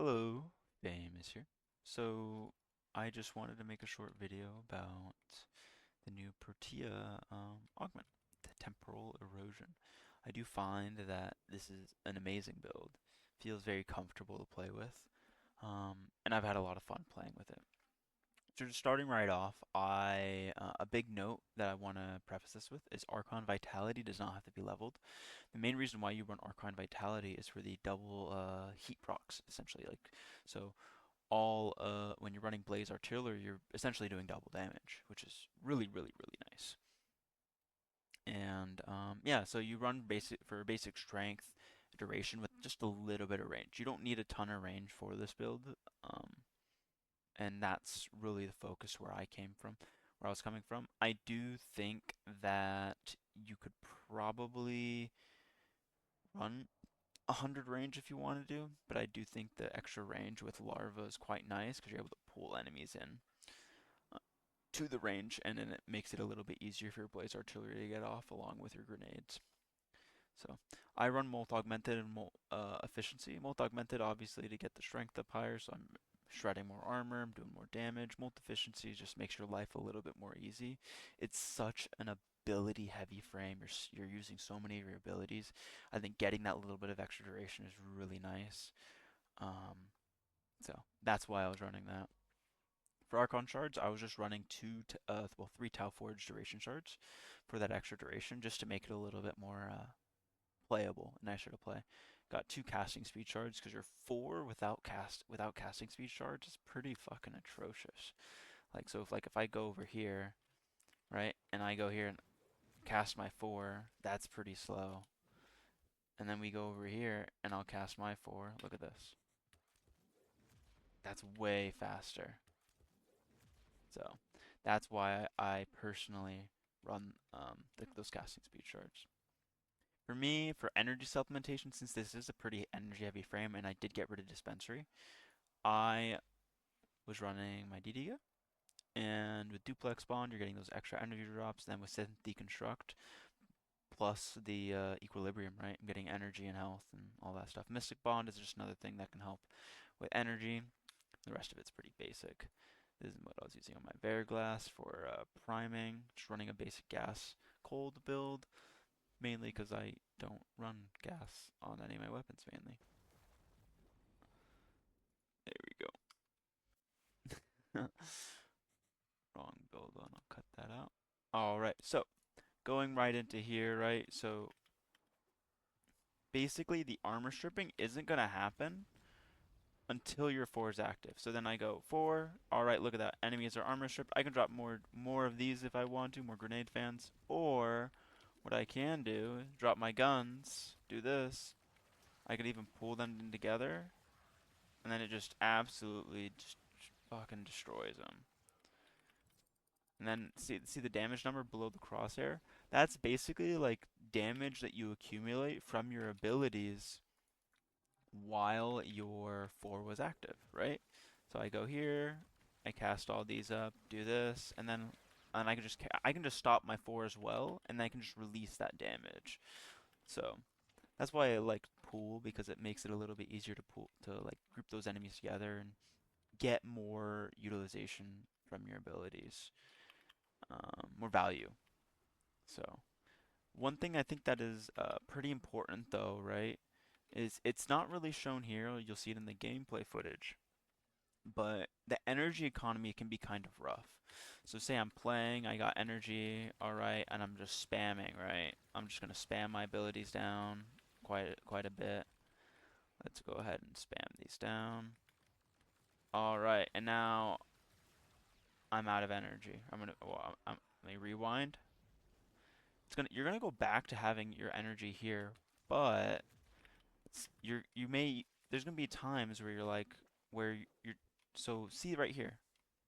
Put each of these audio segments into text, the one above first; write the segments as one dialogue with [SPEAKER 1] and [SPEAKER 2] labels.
[SPEAKER 1] Hello, Famous here. So, I just wanted to make a short video about the new Protea augment, the temporal erosion. I do find that this is an amazing build. Feels very comfortable to play with, and I've had a lot of fun playing with it. So just starting right off, a big note that I want to preface this with is Archon Vitality does not have to be leveled. The main reason why you run Archon Vitality is for the double heat procs, essentially. So when you're running Blaze Artillery, you're essentially doing double damage, which is really nice. And yeah, so you run basic strength, duration with just a little bit of range. You don't need a ton of range for this build, um, and that's really the focus where I was coming from. I do think that you could probably run 100 range if you want to do, but I do think the extra range with Larva is quite nice because you're able to pull enemies in uh, to the range, and then it makes it a little bit easier for your Blaze Artillery to get off along with your grenades. So I run Molt Augmented and Molt Efficiency. Molt Augmented obviously to get the strength up higher, so I'm shredding more armor, I'm doing more damage. Molt Efficiency just makes your life a little bit more easy. It's such an ability heavy frame. You're using so many of your abilities. I think getting that little bit of extra duration is really nice. Um, so that's why I was running that. For Archon shards, I was just running three Tau Forge duration shards for that extra duration, just to make it a little bit more playable, nicer to play. Got two casting speed shards because your four without casting speed shards is pretty fucking atrocious. If I go over here, right, and I go here and cast my four, that's pretty slow. And then we go over here and I'll cast my four. Look at this. That's way faster. So that's why I personally run those casting speed shards. For me, for energy supplementation, since this is a pretty energy heavy frame and I did get rid of dispensary, I was running my Diriga. And with duplex bond, you're getting those extra energy drops. Then with synth deconstruct, plus the equilibrium, right? I'm getting energy and health and all that stuff. Mystic bond is just another thing that can help with energy. The rest of it's pretty basic. This is what I was using on my Verglass for priming. Just running a basic gas cold build, mainly because I don't run gas on any of my weapons mainly. There we go. Wrong build on, I'll cut that out. Alright, so going right into here, right? So basically the armor stripping isn't gonna happen until your 4 is active. So then I go 4, alright, look at that. Enemies are armor stripped. I can drop more of these if I want to, more grenade fans. Or what I can do is drop my guns, do this. I could even pull them in together, and then it just absolutely just fucking destroys them. And then see the damage number below the crosshair? That's basically like damage that you accumulate from your abilities while your 4 was active, right? So I go here, I cast all these up, do this, and I can just stop my 4 as well, and then I can just release that damage. So that's why I like pool, because it makes it a little bit easier to like group those enemies together and get more utilization from your abilities, more value. So one thing I think that is pretty important though, right, is it's not really shown here. You'll see it in the gameplay footage, but the energy economy can be kind of rough. So say I'm playing, I got energy, alright, and I'm just spamming, right? I'm just gonna spam my abilities down quite a bit. Let's go ahead and spam these down. Alright, and now I'm out of energy. Let me rewind. You're gonna go back to having your energy here, but there's gonna be times where you're so see right here,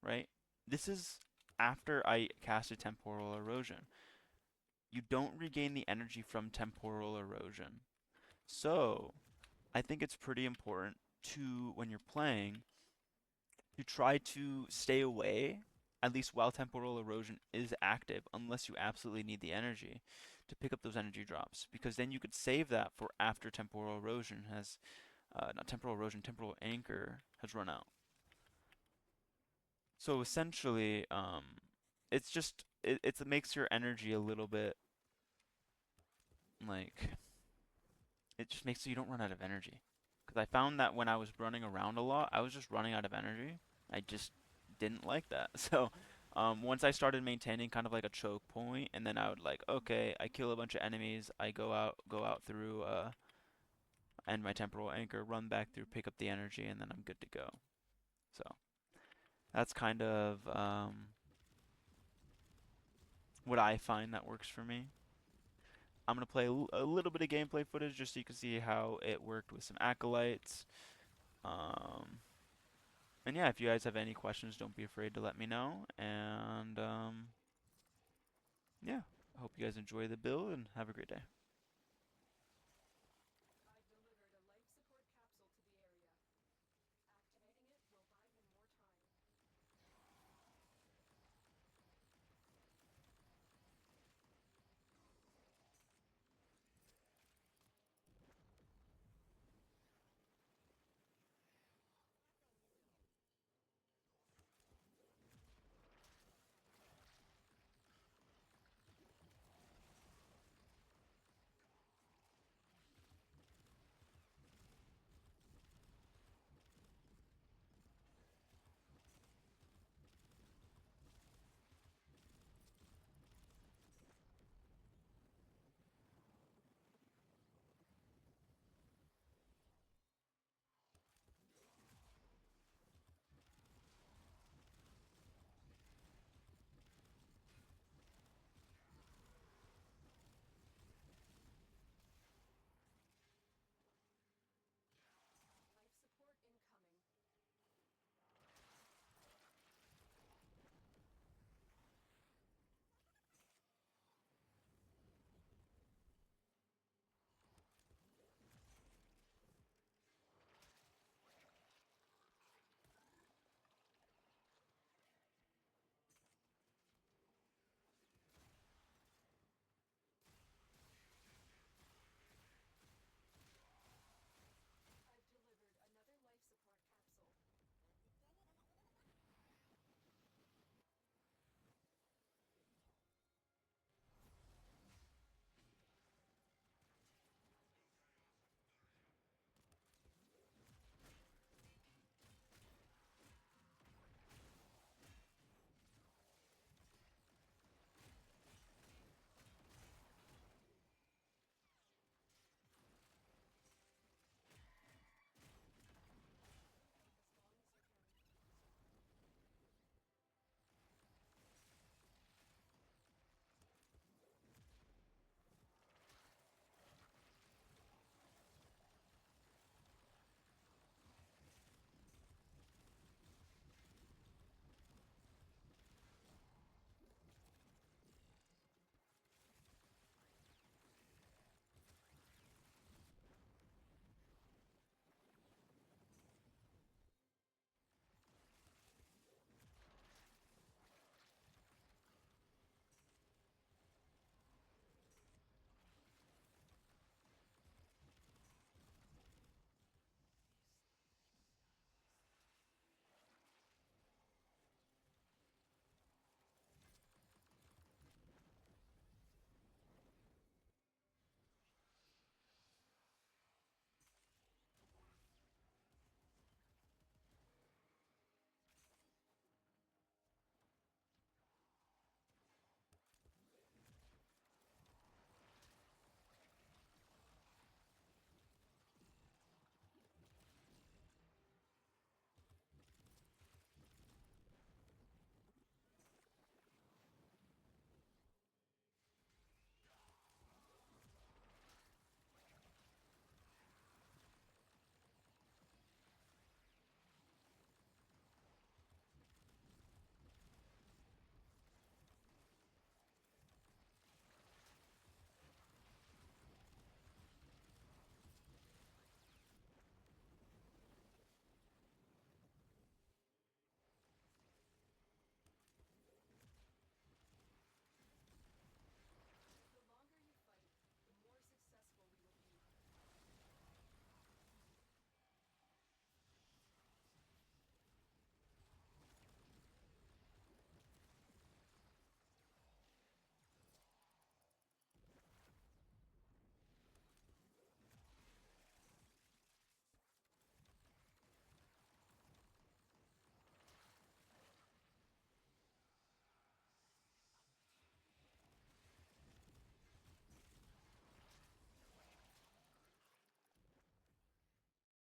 [SPEAKER 1] right? This is after I casted temporal erosion. You don't regain the energy from temporal erosion. So I think it's pretty important to, when you're playing, to try to stay away, at least while temporal erosion is active, unless you absolutely need the energy to pick up those energy drops, because then you could save that for after temporal erosion has not temporal erosion, temporal anchor has run out. So essentially, it's just it makes your energy a little bit like it just makes so you don't run out of energy. Because I found that when I was running around a lot, I was just running out of energy. I just didn't like that. So, once I started maintaining kind of like a choke point, and then I would like, okay, I kill a bunch of enemies, I go out through, end my temporal anchor, run back through, pick up the energy, and then I'm good to go. So, that's kind of, what I find that works for me. I'm gonna play a little bit of gameplay footage just so you can see how it worked with some acolytes. Um, and yeah, if you guys have any questions, don't be afraid to let me know. And yeah, I hope you guys enjoy the build and have a great day.